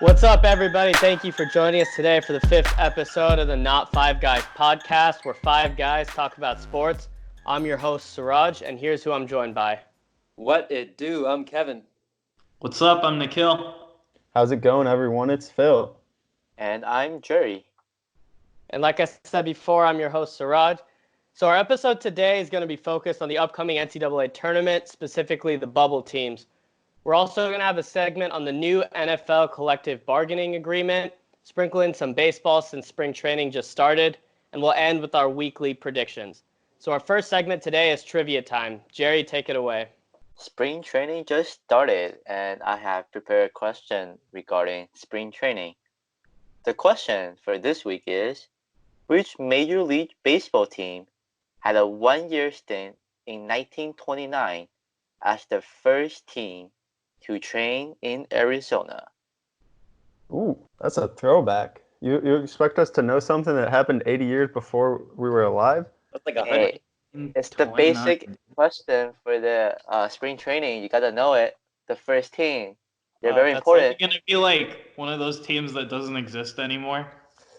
What's up, everybody? Thank you for joining us today for the 5th episode of the Not Five Guys podcast, where five guys talk about sports. I'm your host, Suraj, and here's who I'm joined by. What it do? I'm Kevin. What's up? I'm Nikhil. How's it going, everyone? It's Phil. And I'm Jerry. And like I said before, I'm your host, Suraj. So our episode today is going to be focused on the upcoming NCAA tournament, specifically the bubble teams. We're also going to have a segment on the new NFL collective bargaining agreement, sprinkle in some baseball since spring training just started, and we'll end with our weekly predictions. So our first segment today is trivia time. Jerry, take it away. Spring training just started, and I have prepared a question regarding spring training. The question for this week is, which Major League Baseball team had a one-year stint in 1929 as the first team to train in Arizona? Ooh, that's a throwback. You expect us to know something that happened 80 years before we were alive? That's like a Hey, hundred. it's the basic question for the spring training. You gotta know it. The first team. They're very that's important. It's gonna be like one of those teams that doesn't exist anymore.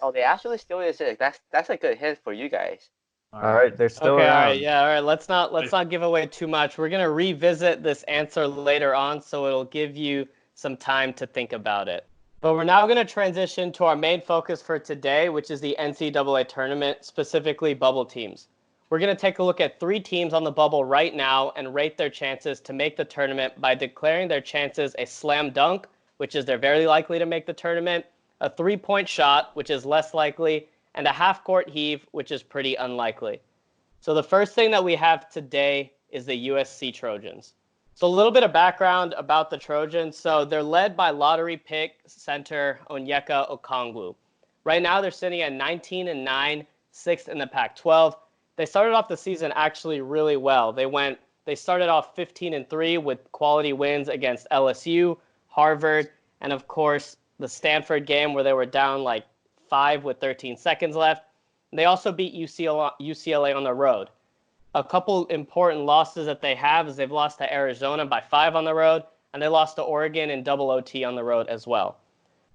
Oh, they actually still exist. That's a good hint for you guys. All right, they're still Okay, around. all right, yeah, all right. Let's not give away too much. We're gonna revisit this answer later on, so it'll give you some time to think about it. But we're now gonna transition to our main focus for today, which is the NCAA tournament, specifically bubble teams. We're gonna take a look at 3 teams on the bubble right now and rate their chances to make the tournament by declaring their chances a slam dunk, which is they're very likely to make the tournament, a 3-point shot, which is less likely, and a half-court heave, which is pretty unlikely. So the first thing that we have today is the USC Trojans. So a little bit of background about the Trojans. So they're led by lottery pick center Onyeka Okongwu. Right now they're sitting at 19-9, 6th in the Pac-12. They started off the season actually really well. They started off 15-3 with quality wins against LSU, Harvard, and of course the Stanford game where they were down like 5 with 13 seconds left. They also beat UCLA on the road. A couple important losses that they have is they've lost to Arizona by 5 on the road, and they lost to Oregon in double OT on the road as well.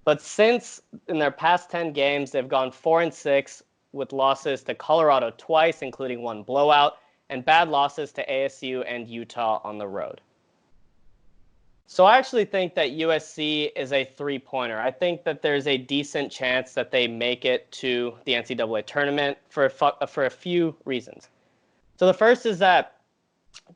But since in their past 10 games, they've gone 4-6 with losses to Colorado twice, including one blowout, and bad losses to ASU and Utah on the road. So I actually think that USC is a 3-pointer. I think that there's a decent chance that they make it to the NCAA tournament for a few reasons. So the first is that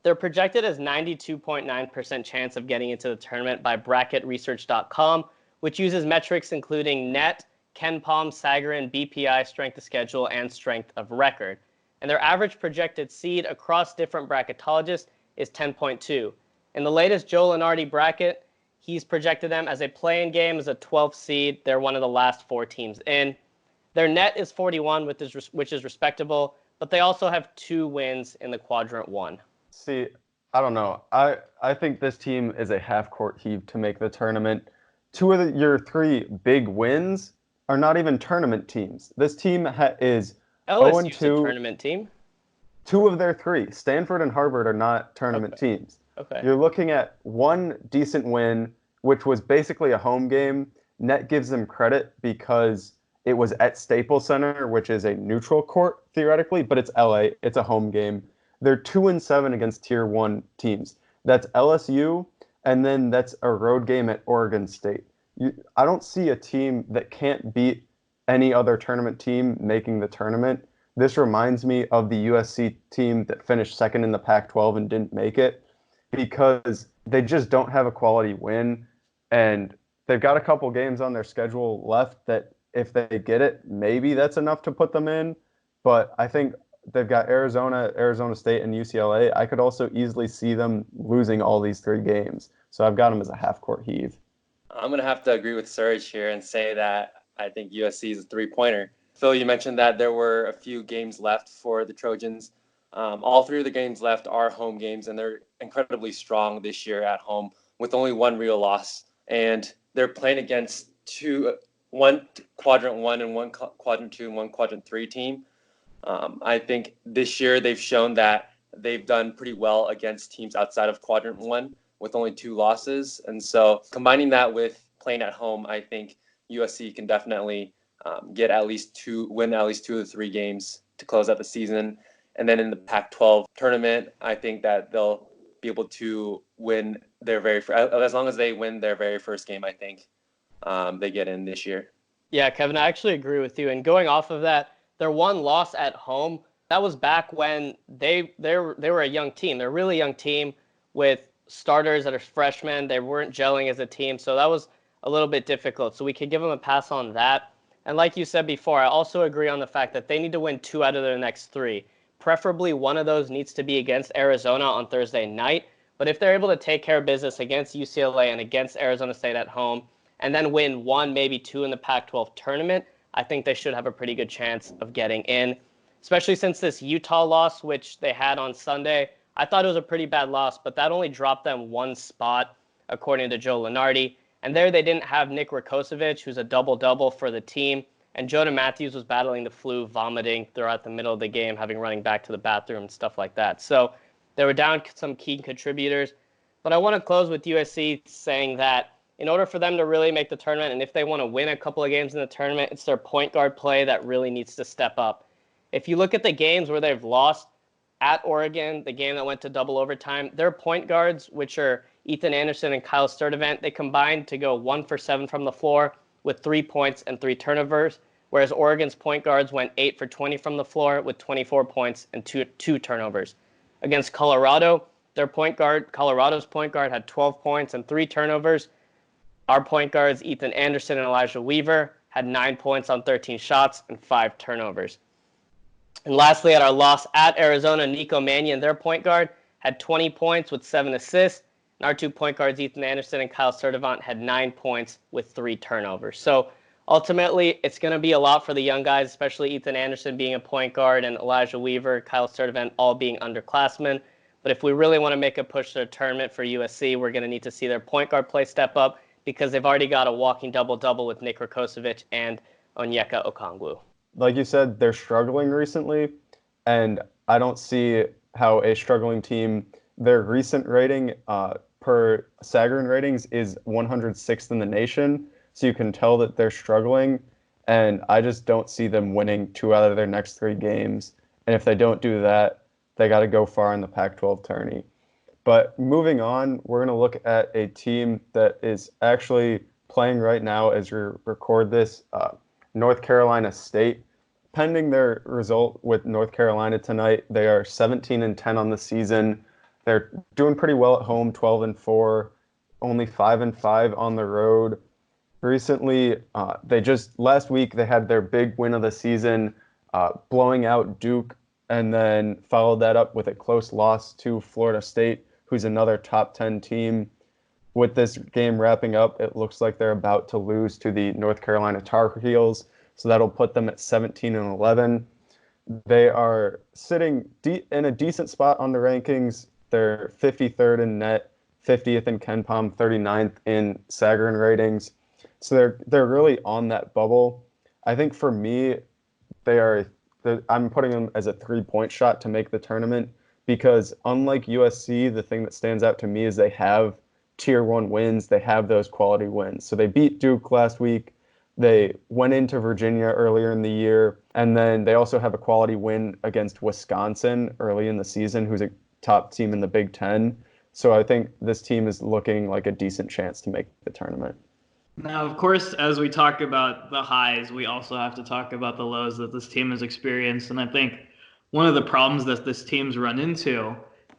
they're projected as 92.9% chance of getting into the tournament by bracketresearch.com, which uses metrics including net, KenPom, Sagarin, BPI, strength of schedule, and strength of record. And their average projected seed across different bracketologists is 10.2. In the latest Joe Lunardi bracket, he's projected them as a play-in game as a 12th seed. They're one of the last 4 teams in. Their net is 41, which is respectable, but they also have 2 wins in the quadrant 1. See, I don't know. I think this team is a half-court heave to make the tournament. 2 of your 3 big wins are not even tournament teams. This team is LSU's 0-2. a tournament team. 2 of their 3, Stanford and Harvard, are not tournament teams. Okay. You're looking at 1 decent win, which was basically a home game. Net gives them credit because it was at Staples Center, which is a neutral court theoretically, but it's LA. It's a home game. They're 2-7 against Tier 1 teams. That's LSU, and then that's a road game at Oregon State. I don't see a team that can't beat any other tournament team making the tournament. This reminds me of the USC team that finished second in the Pac-12 and didn't make it, because they just don't have a quality win, and they've got a couple games on their schedule left that if they get it, maybe that's enough to put them in. But I think they've got Arizona, Arizona State, and UCLA. I could also easily see them losing all these 3 games. So I've got them as a half-court heave. I'm going to have to agree with Surge here and say that I think USC is a 3-pointer. Phil, you mentioned that there were a few games left for the Trojans. All 3 of the games left are home games, and they're incredibly strong this year at home with only 1 real loss. And they're playing against one quadrant 1 and one quadrant 2 and one quadrant 3 team. I think this year they've shown that they've done pretty well against teams outside of quadrant 1 with only 2 losses. And so combining that with playing at home, I think USC can definitely win at least 2 of the 3 games to close out the season. And then in the Pac-12 tournament, I think that they'll be able to win their as long as they win their very first game, I think they get in this year. Yeah, Kevin, I actually agree with you. And going off of that, their one loss at home, that was back when they were a young team. They're a really young team with starters that are freshmen. They weren't gelling as a team, so that was a little bit difficult. So we could give them a pass on that. And like you said before, I also agree on the fact that they need to win 2 out of their next 3. Preferably one of those needs to be against Arizona on Thursday night. But if they're able to take care of business against UCLA and against Arizona State at home, and then win 1, maybe 2 in the Pac-12 tournament, I think they should have a pretty good chance of getting in, especially since this Utah loss, which they had on Sunday. I thought it was a pretty bad loss, but that only dropped them 1 spot, according to Joe Lunardi. And there they didn't have Nick Rakocevic, who's a double-double for the team, and Jordan Matthews was battling the flu, vomiting throughout the middle of the game, having running back to the bathroom and stuff like that. So they were down some key contributors. But I want to close with USC saying that in order for them to really make the tournament, and if they want to win a couple of games in the tournament, it's their point guard play that really needs to step up. If you look at the games where they've lost, at Oregon, the game that went to double overtime, their point guards, which are Ethan Anderson and Kyle Sturdivant, they combined to go 1 for 7 from the floor with 3 points and 3 turnovers, whereas Oregon's point guards went 8 for 20 from the floor with 24 points and two turnovers. Against Colorado, Colorado's point guard had 12 points and 3 turnovers. Our point guards, Ethan Anderson and Elijah Weaver, had 9 points on 13 shots and 5 turnovers. And lastly, at our loss at Arizona, Nico Mannion, their point guard, had 20 points with 7 assists. And our 2 point guards, Ethan Anderson and Kyle Sturdivant, had 9 points with 3 turnovers. So ultimately, it's going to be a lot for the young guys, especially Ethan Anderson being a point guard and Elijah Weaver, Kyle Sturdivant all being underclassmen. But if we really want to make a push to the tournament for USC, we're going to need to see their point guard play step up because they've already got a walking double-double with Nick Rakocevic and Onyeka Okongwu. Like you said, they're struggling recently, and I don't see how a struggling team, their recent rating per Sagarin ratings is 106th in the nation, so you can tell that they're struggling, and I just don't see them winning 2 out of their next 3 games. And if they don't do that, they got to go far in the Pac-12 tourney. But moving on, we're going to look at a team that is actually playing right now as we record this, North Carolina State. Pending their result with North Carolina tonight, they are 17-10 on the season. They're doing pretty well at home, 12-4, only 5-5 on the road. Recently, last week they had their big win of the season, blowing out Duke, and then followed that up with a close loss to Florida State, who's another top 10 team. With this game wrapping up, it looks like they're about to lose to the North Carolina Tar Heels, so that'll put them at 17-11. They are sitting in a decent spot on the rankings. They're 53rd in net, 50th in KenPom, 39th in Sagarin ratings. So they're really on that bubble. I think for me, I'm putting them as a 3-point shot to make the tournament because unlike USC, the thing that stands out to me is they have Tier 1 wins. They have those quality wins. So they beat Duke last week. They went into Virginia earlier in the year. And then they also have a quality win against Wisconsin early in the season, who's a top team in the Big Ten. So I think this team is looking like a decent chance to make the tournament. Now, of course, as we talk about the highs, we also have to talk about the lows that this team has experienced. And I think one of the problems that this team's run into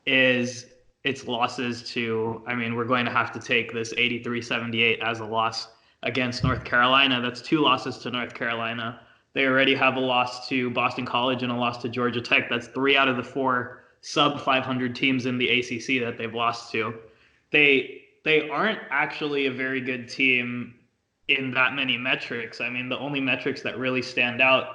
is its losses to, we're going to have to take this 83-78 as a loss against North Carolina. That's 2 losses to North Carolina. They already have a loss to Boston College and a loss to Georgia Tech. That's 3 out of the 4 sub-500 teams in the ACC that they've lost to. They aren't actually a very good team in that many metrics. The only metrics that really stand out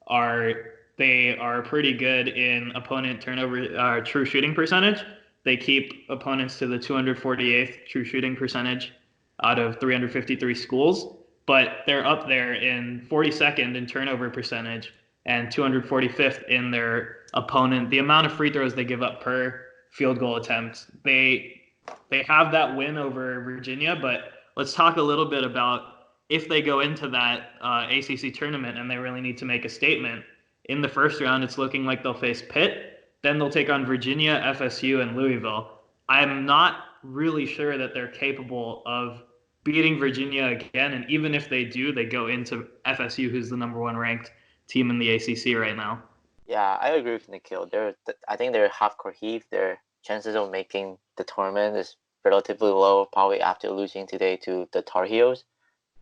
are they are pretty good in opponent turnover, true shooting percentage. They keep opponents to the 248th true shooting percentage out of 353 schools, but they're up there in 42nd in turnover percentage and 245th in their opponent, the amount of free throws they give up per field goal attempt. They have that win over Virginia, but let's talk a little bit about if they go into that ACC tournament and they really need to make a statement. In the first round, it's looking like they'll face Pitt. Then they'll take on Virginia, FSU, and Louisville. I'm not really sure that they're capable of beating Virginia again. And even if they do, they go into FSU, who's the number 1 ranked team in the ACC right now. Yeah, I agree with Nikhil. I think they're half-court Heave. Their chances of making the tournament is relatively low, probably after losing today to the Tar Heels.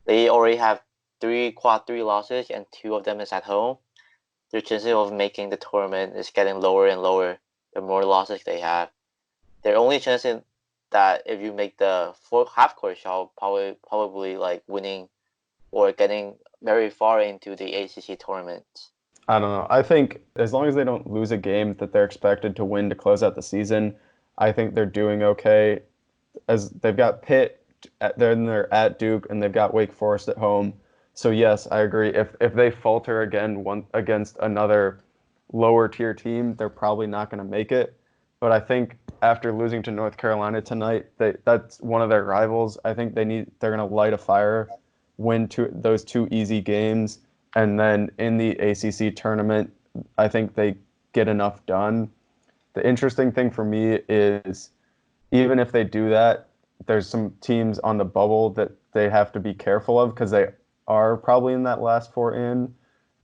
They already have 3 quad 3 losses, and 2 of them is at home. Their chances of making the tournament is getting lower and lower the more losses they have. Their only chance is that if you make the half-court shot, probably like winning or getting very far into the ACC tournament. I don't know. I think as long as they don't lose a game that they're expected to win to close out the season, I think they're doing okay. As they've got Pitt, they're at Duke, and they've got Wake Forest at home. So yes, I agree. If they falter again against another lower tier team, they're probably not going to make it. But I think after losing to North Carolina tonight, that's one of their rivals. I think they're going to light a fire, win those 2 easy games, and then in the ACC tournament, I think they get enough done. The interesting thing for me is even if they do that, there's some teams on the bubble that they have to be careful of because they are probably in that last 4 in.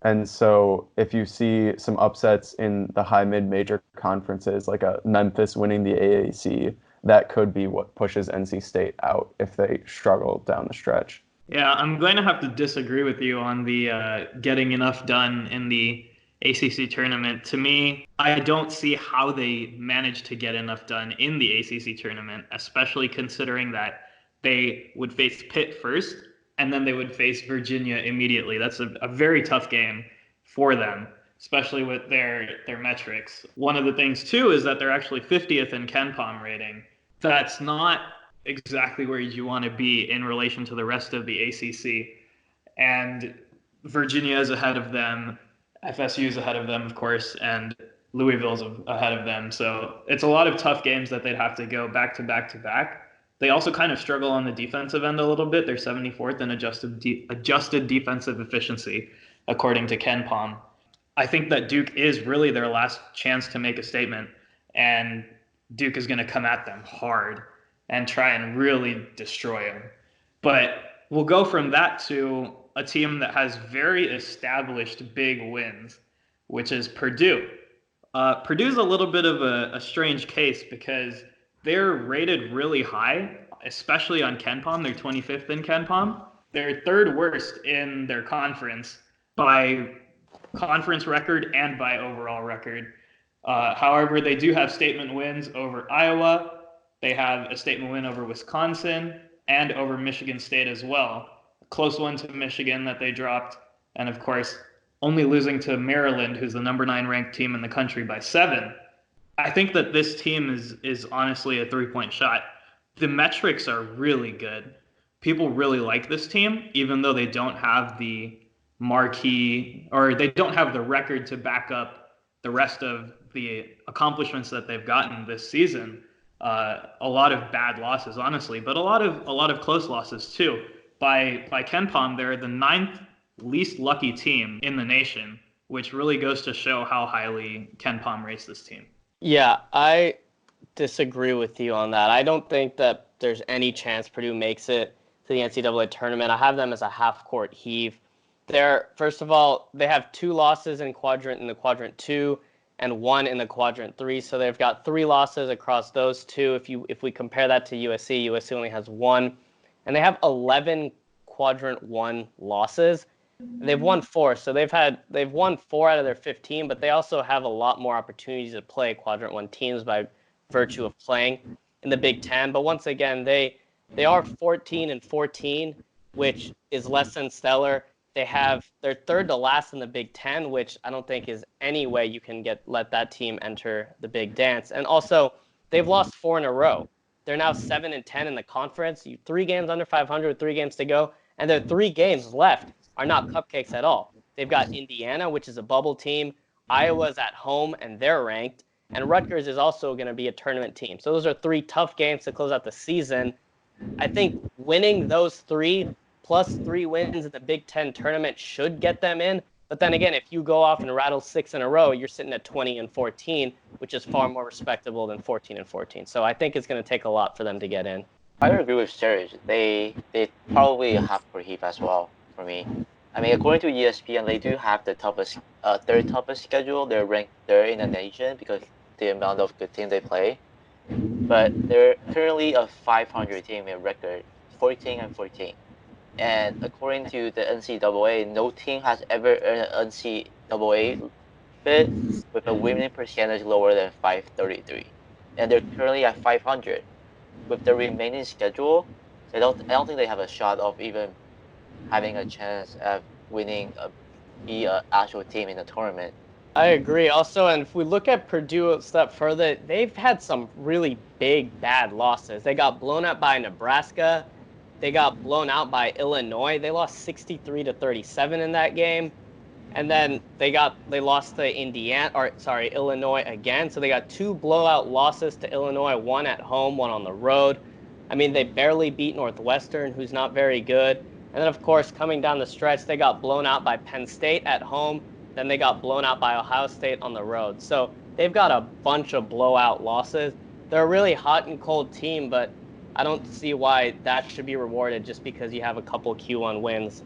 And so if you see some upsets in the high mid-major conferences, like a Memphis winning the AAC, that could be what pushes NC State out if they struggle down the stretch. Yeah, I'm going to have to disagree with you on the getting enough done in the ACC tournament. To me, I don't see how they managed to get enough done in the ACC tournament, especially considering that they would face Pitt first, and then they would face Virginia immediately. That's a very tough game for them, especially with their metrics. One of the things, too, is that they're actually 50th in KenPom rating. That's not exactly where you want to be in relation to the rest of the ACC. And Virginia is ahead of them. FSU is ahead of them, of course, and Louisville's ahead of them. So it's a lot of tough games that they'd have to go back to back to back. They also kind of struggle on the defensive end a little bit. They're 74th in adjusted defensive efficiency, according to KenPom. I think that Duke is really their last chance to make a statement, and Duke is going to come at them hard and try and really destroy them. But we'll go from that to a team that has very established big wins, which is Purdue. Purdue's a little bit of a strange case because they're rated really high, especially on KenPom. They're 25th in KenPom. They're 3rd worst in their conference by conference record and by overall record. However, they do have statement wins over Iowa. They have a statement win over Wisconsin and over Michigan State as well. A close one to Michigan that they dropped. And of course, only losing to Maryland, who's the number 9 ranked team in the country, by 7. I think that this team is honestly a 3-point shot. The metrics are really good. People really like this team, even though they don't have the marquee, or they don't have the record to back up the rest of the accomplishments that they've gotten this season. A lot of bad losses, honestly, but a lot of close losses too. By KenPom, they're the 9th least lucky team in the nation, which really goes to show how highly KenPom rates this team. Yeah, I disagree with you on that. I don't think that there's any chance Purdue makes it to the NCAA tournament. I have them as a half-court Heave. First of all, they have 2 losses in the quadrant 2 and 1 in the quadrant 3. So they've got 3 losses across those 2. If we compare that to USC only has 1. And they have 11 quadrant 1 losses. They've won 4, so they've won 4 out of their 15, but they also have a lot more opportunities to play quadrant 1 teams by virtue of playing in the Big Ten. But once again, they are 14-14, which is less than stellar. They're 3rd to last in the Big Ten, which I don't think is any way you can let that team enter the big dance. And also, they've lost 4 in a row. They're now 7-10 in the conference. 3 games under 500, 3 games to go, and their 3 games left are not cupcakes at all. They've got Indiana, which is a bubble team. Iowa's at home, and they're ranked. And Rutgers is also going to be a tournament team. So those are 3 tough games to close out the season. I think winning those 3 plus 3 wins in the Big Ten tournament should get them in. But then again, if you go off and rattle 6 in a row, you're sitting at 20-14, which is far more respectable than 14-14. So I think it's going to take a lot for them to get in. I agree with Serge. They probably have for Heave as well for me. I mean, according to ESPN, they do have the third toughest schedule. They're ranked third in the nation because the amount of good teams they play. But they're currently a 500 team in record, 14-14. And according to the NCAA, no team has ever earned an NCAA bid with a winning percentage lower than 533. And they're currently at 500. With the remaining schedule, I don't think they have a shot of even having a chance of winning be an actual team in the tournament. I agree. Also, and if we look at Purdue a step further, they've had some really big, bad losses. They got blown out by Nebraska. They got blown out by Illinois. They lost 63-37 in that game. And then they lost to Illinois again. So they got 2 blowout losses to Illinois, 1 at home, 1 on the road. I mean, they barely beat Northwestern, who's not very good. And then, of course, coming down the stretch, they got blown out by Penn State at home. Then they got blown out by Ohio State on the road. So they've got a bunch of blowout losses. They're a really hot and cold team, but I don't see why that should be rewarded just because you have a couple Q1 wins,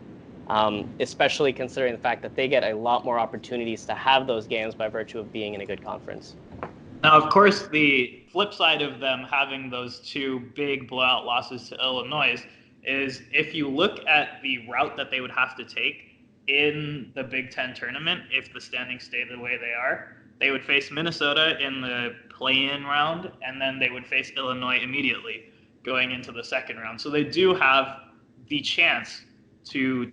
especially considering the fact that they get a lot more opportunities to have those games by virtue of being in a good conference. Now, of course, the flip side of them having those 2 big blowout losses to Illinois is if you look at the route that they would have to take in the Big Ten tournament, if the standings stay the way they are, they would face Minnesota in the play-in round, and then they would face Illinois immediately going into the second round. So they do have the chance to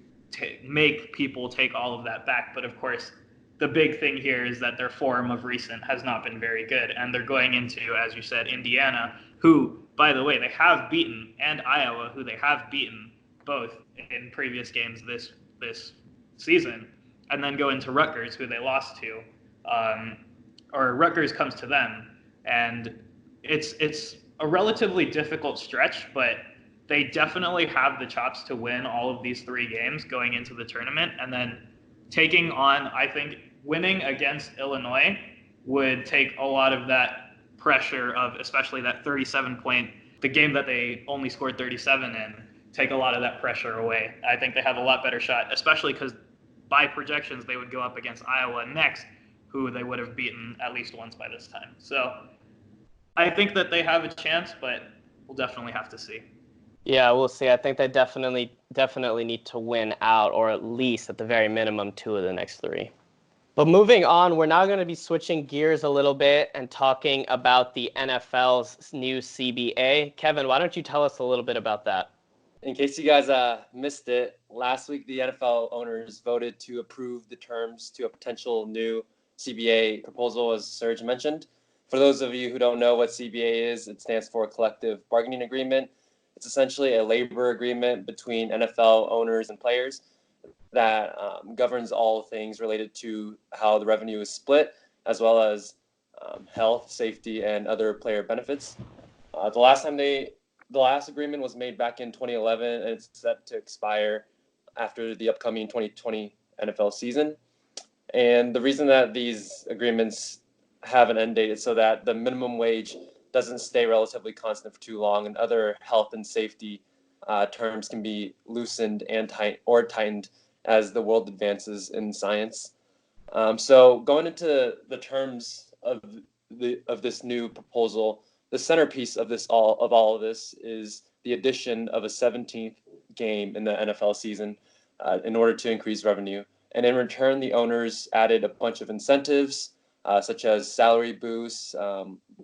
make people take all of that back. But of course, the big thing here is that their form of recent has not been very good. And they're going into, as you said, Indiana, who, by the way, they have beaten, and Iowa, who they have beaten both in previous games this season, and then go into Rutgers, who they lost to, or Rutgers comes to them. And it's a relatively difficult stretch, but they definitely have the chops to win all of these 3 games going into the tournament. And then taking on, I think, winning against Illinois would take a lot of that pressure of, especially that 37-point, the game that they only scored 37 in, take a lot of that pressure away. I think they have a lot better shot, especially because by projections, they would go up against Iowa next, who they would have beaten at least once by this time. So I think that they have a chance, but we'll definitely have to see. Yeah, we'll see. I think they definitely need to win out, or at least at the very minimum 2 of the next 3. But moving on, we're now going to be switching gears a little bit and talking about the NFL's new CBA. Kevin, why don't you tell us a little bit about that? In case you guys missed it, last week the NFL owners voted to approve the terms to a potential new CBA proposal, as Serge mentioned. For those of you who don't know what CBA is, it stands for Collective Bargaining Agreement. It's essentially a labor agreement between NFL owners and players that governs all things related to how the revenue is split, as well as health, safety, and other player benefits. The last agreement was made back in 2011, and it's set to expire after the upcoming 2020 NFL season. And the reason that these agreements have an end date is so that the minimum wage doesn't stay relatively constant for too long, and other health and safety terms can be loosened and tightened as the world advances in science. So going into the terms of this new proposal, the centerpiece of all of this is the addition of a 17th game in the NFL season in order to increase revenue. And in return, the owners added a bunch of incentives, such as salary boosts,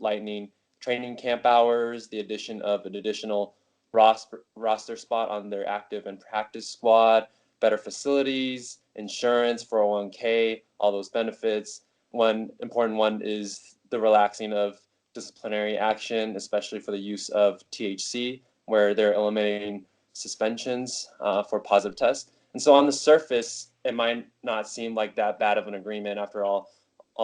lightening training camp hours, the addition of an additional roster spot on their active and practice squad, better facilities, insurance, 401k, all those benefits. One important one is the relaxing of disciplinary action, especially for the use of THC, where they're eliminating suspensions for positive tests. And so on the surface, it might not seem like that bad of an agreement. After all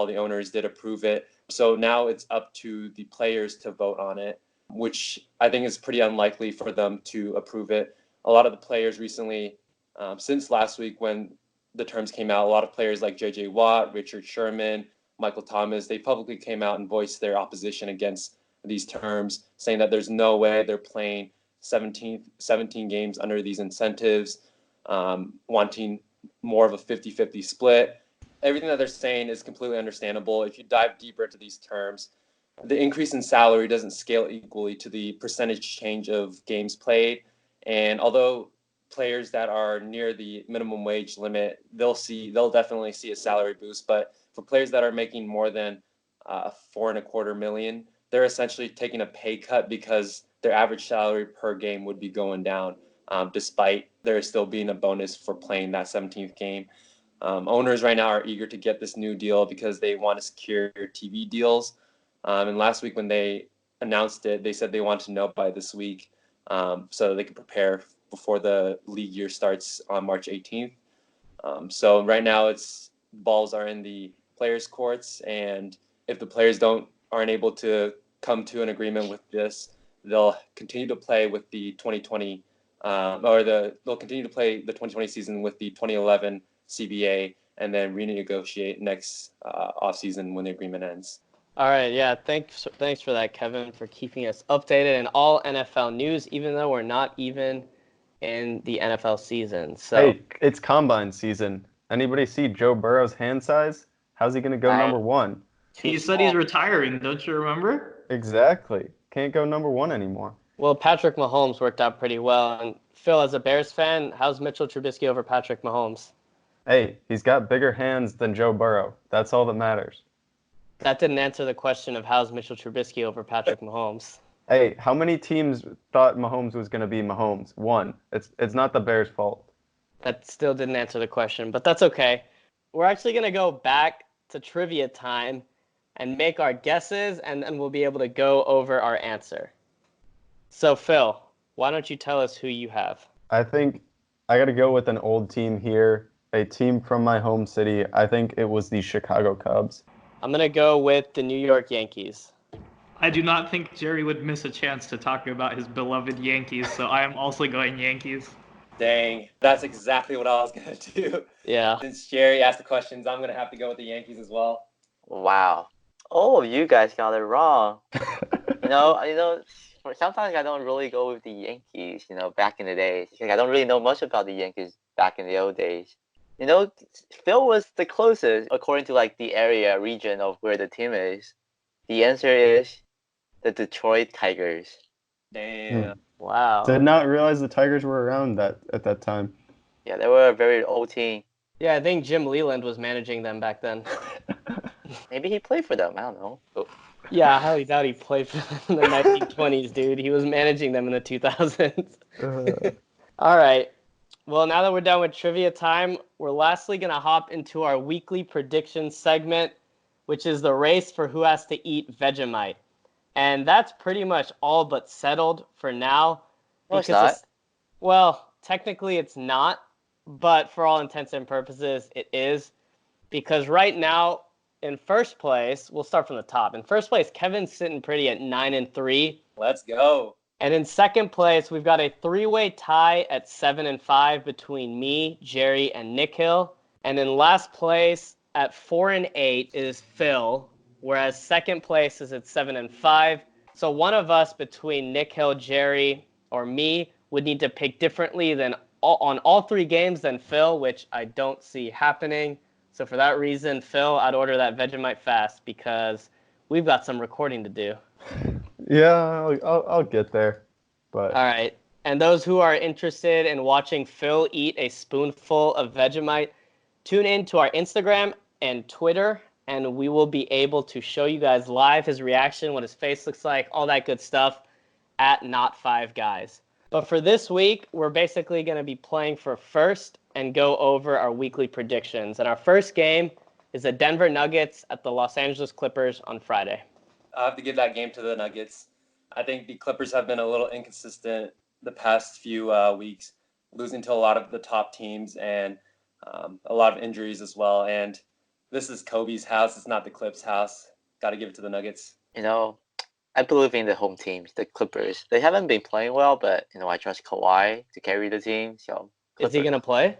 the owners did approve it. So now it's up to the players to vote on it. which I think is pretty unlikely for them to approve it. A lot of the players recently, since last week when the terms came out, a lot of players like J.J. Watt, Richard Sherman, Michael Thomas, they publicly came out and voiced their opposition against these terms, saying that there's no way they're playing 17 games under these incentives, wanting more of a 50-50 split. Everything that they're saying is completely understandable. If you dive deeper into these terms, the increase in salary doesn't scale equally to the percentage change of games played. And although players that are near the minimum wage limit, they'll definitely see a salary boost. But for players that are making more than $4.25 million, they're essentially taking a pay cut because their average salary per game would be going down, despite there still being a bonus for playing that 17th game. Owners right now are eager to get this new deal because they want to secure TV deals. And last week when they announced it, they said they want to know by this week so they can prepare before the league year starts on March 18th. So right now balls are in the players' courts, and if the players aren't able to come to an agreement with this, they'll continue to play with the 2020 they'll continue to play the 2020 season with the 2011 CBA and then renegotiate next offseason when the agreement ends. All right, yeah, thanks for that, Kevin, for keeping us updated in all NFL news, even though we're not even in the NFL season. So hey, it's combine season. Anybody see Joe Burrow's hand size? How's he going to go number one? He said he's retiring, don't you remember? Exactly. Can't go number one anymore. Well, Patrick Mahomes worked out pretty well. And Phil, as a Bears fan, how's Mitchell Trubisky over Patrick Mahomes? Hey, he's got bigger hands than Joe Burrow. That's all that matters. That didn't answer the question of how's Mitchell Trubisky over Patrick Mahomes. Hey, how many teams thought Mahomes was going to be Mahomes? One. It's not the Bears' fault. That still didn't answer the question, but that's okay. We're actually going to go back to trivia time and make our guesses, and then we'll be able to go over our answer. So, Phil, why don't you tell us who you have? I think I got to go with an old team here, a team from my home city. I think it was the Chicago Cubs. I'm going to go with the New York Yankees. I do not think Jerry would miss a chance to talk about his beloved Yankees, so I am also going Yankees. Dang, that's exactly what I was going to do. Yeah. Since Jerry asked the questions, I'm going to have to go with the Yankees as well. Wow. Oh, you guys got it wrong. Sometimes I don't really go with the Yankees, back in the days. I don't really know much about the Yankees back in the old days. Phil was the closest according to the area region of where the team is. The answer is the Detroit Tigers. Damn. Wow. Did not realize the Tigers were around at that time. Yeah, they were a very old team. Yeah, I think Jim Leland was managing them back then. Maybe he played for them. I don't know. Oh. Yeah, I highly doubt he played for them in the 1920s, dude. He was managing them in the 2000s. All right. Well, now that we're done with trivia time, we're lastly going to hop into our weekly prediction segment, which is the race for who has to eat Vegemite. And that's pretty much all but settled for now. No, it's not. Well, technically it's not, but for all intents and purposes, it is. Because right now, in first place, we'll start from the top. In first place, Kevin's sitting pretty at 9-3. Let's go. And in second place, we've got a three-way tie at 7-5 between me, Jerry, and Nick Hill. And in last place at 4-8 is Phil, whereas second place is at 7-5. So one of us between Nick Hill, Jerry, or me would need to pick differently than on all three games than Phil, which I don't see happening. So for that reason, Phil, I'd order that Vegemite fast because we've got some recording to do. Yeah, I'll get there. But all right. And those who are interested in watching Phil eat a spoonful of Vegemite, tune in to our Instagram and Twitter, and we will be able to show you guys live his reaction, what his face looks like, all that good stuff at Not Five Guys. But for this week, we're basically going to be playing for first and go over our weekly predictions. And our first game is the Denver Nuggets at the Los Angeles Clippers on Friday. I have to give that game to the Nuggets. I think the Clippers have been a little inconsistent the past few weeks, losing to a lot of the top teams and a lot of injuries as well. And this is Kobe's house. It's not the Clips' house. Got to give it to the Nuggets. I believe in the home teams, the Clippers. They haven't been playing well, but I trust Kawhi to carry the team. So Is he Clippers. gonna play?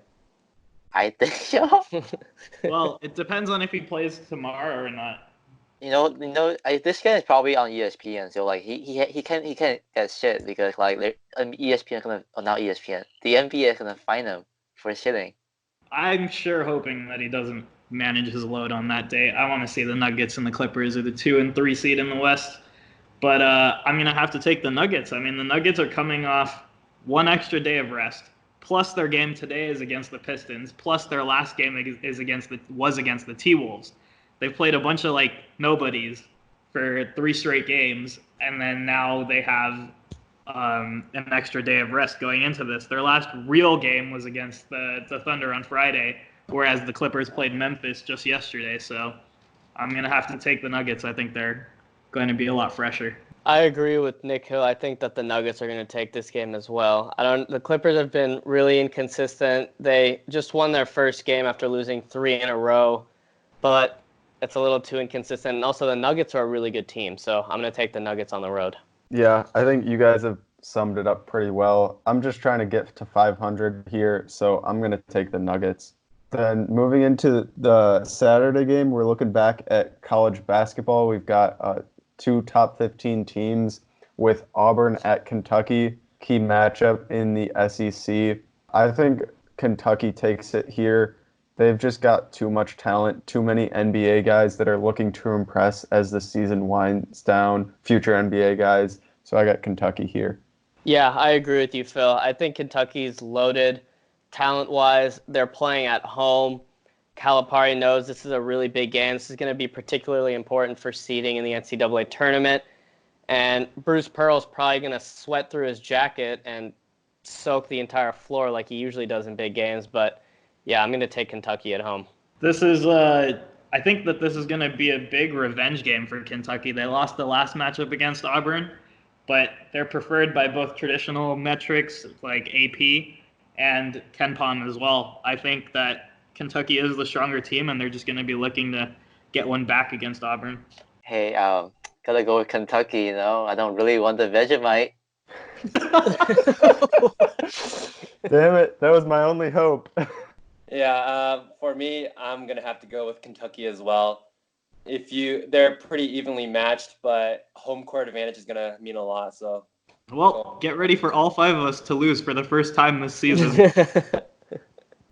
I think so. Well, it depends on if he plays tomorrow or not. This game is probably on ESPN, so like he can't get shit because like ESPN not ESPN, the NBA is gonna fine him for shitting. I'm sure hoping that he doesn't manage his load on that day. I want to see the Nuggets and the Clippers are the 2 and 3 seed in the West. But I'm going to have to take the Nuggets. I mean, the Nuggets are coming off one extra day of rest, plus their game today is against the Pistons, plus their last game was against the T-Wolves. They've played a bunch of nobodies for 3 straight games, and then now they have an extra day of rest going into this. Their last real game was against the Thunder on Friday, whereas the Clippers played Memphis just yesterday. So I'm going to have to take the Nuggets. I think they're going to be a lot fresher. I agree with Nick Hill. I think that the Nuggets are going to take this game as well. The Clippers have been really inconsistent. They just won their first game after losing 3 in a row, but it's a little too inconsistent. And also the Nuggets are a really good team, so I'm going to take the Nuggets on the road. Yeah, I think you guys have summed it up pretty well. I'm just trying to get to 500 here, so I'm going to take the Nuggets. Then moving into the Saturday game, we're looking back at college basketball. We've got 2 top 15 teams with Auburn at Kentucky. Key matchup in the SEC. I think Kentucky takes it here. They've just got too much talent, too many NBA guys that are looking to impress as the season winds down, future NBA guys. So I got Kentucky here. Yeah, I agree with you, Phil. I think Kentucky's loaded talent-wise. They're playing at home. Calipari knows this is a really big game. This is going to be particularly important for seeding in the NCAA tournament. And Bruce Pearl's probably going to sweat through his jacket and soak the entire floor like he usually does in big games. But yeah, I'm going to take Kentucky at home. This is, I think that this is going to be a big revenge game for Kentucky. They lost the last matchup against Auburn, but they're preferred by both traditional metrics like AP and KenPom as well. I think that Kentucky is the stronger team, and they're just going to be looking to get one back against Auburn. Hey, gotta go with Kentucky. I don't really want the Vegemite. Damn it, that was my only hope. Yeah, for me, I'm gonna have to go with Kentucky as well. They're pretty evenly matched, but home court advantage is gonna mean a lot. So, well, get ready for all 5 of us to lose for the first time this season.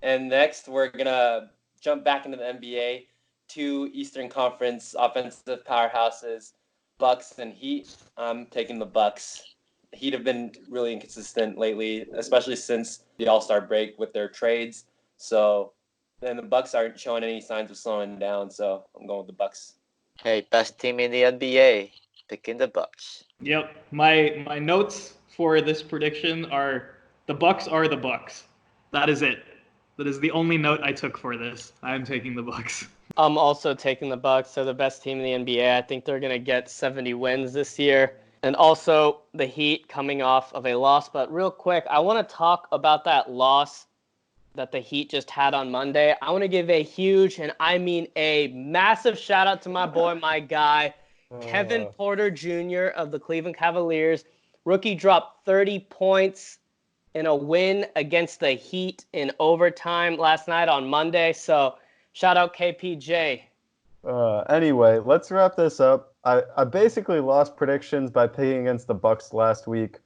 And next, we're gonna jump back into the NBA. 2 Eastern Conference offensive powerhouses, Bucks and Heat. I'm taking the Bucks. Heat have been really inconsistent lately, especially since the All-Star break with their trades. So then the Bucks aren't showing any signs of slowing down, so I'm going with the Bucks. Hey, best team in the NBA, picking the Bucks. Yep, my notes for this prediction are the Bucks are the Bucks. That is it. That is the only note I took for this. I'm taking the Bucks. I'm also taking the Bucks. They're the best team in the NBA. I think they're going to get 70 wins this year. And also the Heat coming off of a loss. But real quick, I want to talk about that loss that the Heat just had on Monday. I want to give a huge, and I mean a massive shout out to my boy, my guy, Kevin Porter Jr. of the Cleveland Cavaliers. Rookie dropped 30 points in a win against the Heat in overtime last night on Monday. So shout out KPJ. Anyway, let's wrap this up. I basically lost predictions by picking against the Bucks last week,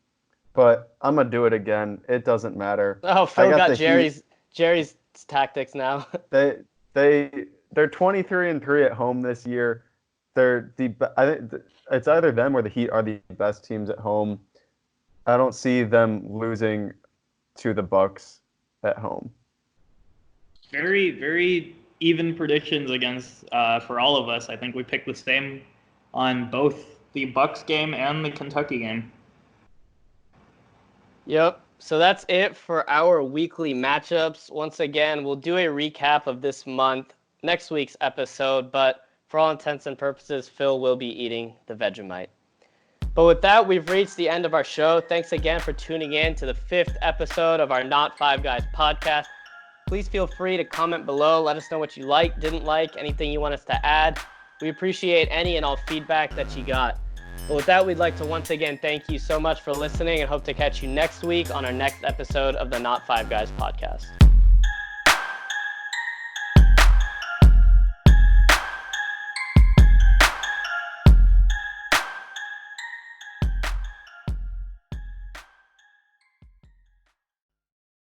but I'm gonna do it again. It doesnn't matter. Oh, Phil got Jerry's tactics now. They're 23-3 at home this year. I think it's either them or the Heat are the best teams at home. I don't see them losing to the Bucks at home. Very, very even predictions against for all of us. I think we picked the same on both the Bucks game and the Kentucky game. Yep. So that's it for our weekly matchups. Once again, we'll do a recap of this month, next week's episode, but for all intents and purposes, Phil will be eating the Vegemite. But with that, we've reached the end of our show. Thanks again for tuning in to the 5th episode of our Not Five Guys podcast. Please feel free to comment below. Let us know what you liked, didn't like, anything you want us to add. We appreciate any and all feedback that you got. Well, with that, we'd like to once again thank you so much for listening and hope to catch you next week on our next episode of the Not Five Guys podcast.